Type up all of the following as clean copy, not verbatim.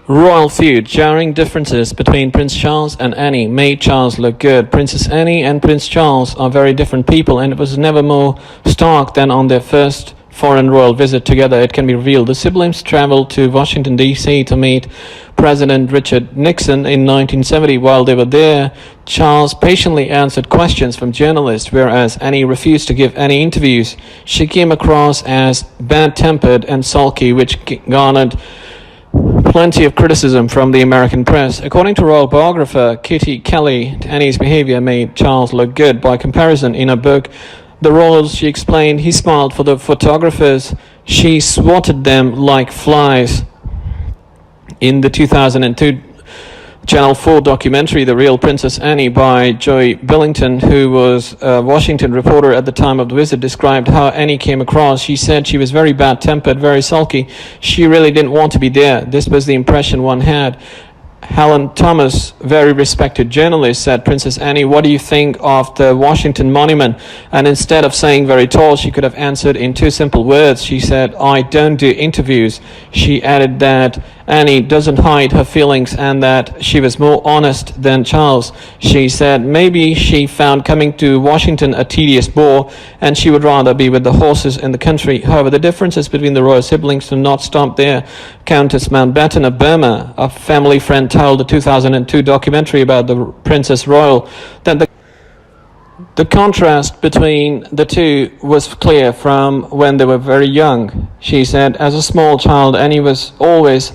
Royal feud. Jarring differences between Prince Charles and Anne made Charles look good. Princess Anne and Prince Charles are very different people, and it was never more stark than on their first foreign royal visit together. It can be revealed. The siblings traveled to Washington, D.C. to meet President Richard Nixon in 1970. While they were there, Charles patiently answered questions from journalists, whereas Anne refused to give any interviews. She came across as bad-tempered and sulky, which garnered plenty of criticism from the American press. According to royal biographer Kitty Kelly, Annie's behavior made Charles look good. By comparison, in her book, The Royals, she explained, he smiled for the photographers. She swatted them like flies. In the 2002 Channel 4 documentary, The Real Princess Anne by Joy Billington, who was a Washington reporter at the time of the visit, described how Anne came across. She said she was very bad-tempered, very sulky. She really didn't want to be there. This was the impression one had. Helen Thomas, very respected journalist, said, Princess Anne, what do you think of the Washington Monument? And instead of saying very tall, she could have answered in two simple words. She said, I don't do interviews. She added that Anne doesn't hide her feelings and that she was more honest than Charles. She said maybe she found coming to Washington a tedious bore and she would rather be with the horses in the country. However, the differences between the royal siblings do not stop there. Countess Mountbatten of Burma, a family friend, told the 2002 documentary about the Princess Royal that the contrast between the two was clear from when they were very young. She said, as a small child, Anne was always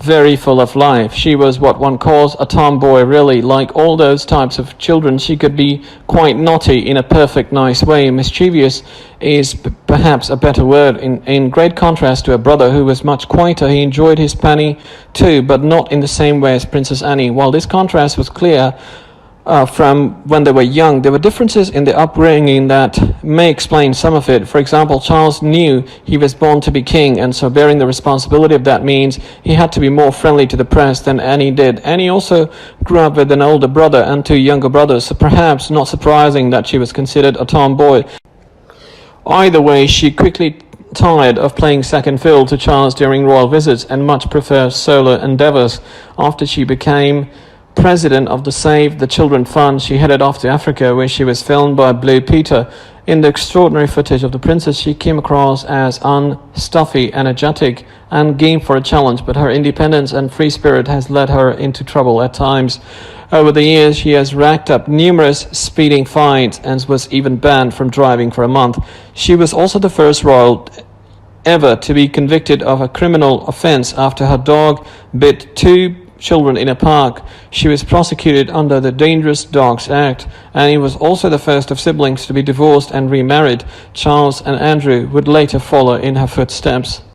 very full of life. She was what one calls a tomboy, really. Like all those types of children, she could be quite naughty in a perfect nice way. Mischievous is perhaps a better word, in great contrast to her brother, who was much quieter. He enjoyed his penny too, but not in the same way as Princess Anne. While this contrast was clear from when they were young, there were differences in the upbringing that may explain some of it. For example, Charles knew he was born to be king, and so bearing the responsibility of that means he had to be more friendly to the press than Anne did. Anne also grew up with an older brother and two younger brothers, so perhaps not surprising that she was considered a tomboy. Either way, she quickly tired of playing second fiddle to Charles during royal visits and much preferred solo endeavors. After she became president of the Save the Children Fund, she headed off to Africa, where she was filmed by Blue Peter. In the extraordinary footage of the princess, she came across as unstuffy, energetic, and game for a challenge, but her independence and free spirit has led her into trouble at times. Over the years, she has racked up numerous speeding fines and was even banned from driving for a month. She was also the first royal ever to be convicted of a criminal offense after her dog bit two children in a park. She was prosecuted under the Dangerous Dogs Act, and he was also the first of siblings to be divorced and remarried. Charles and Andrew would later follow in her footsteps.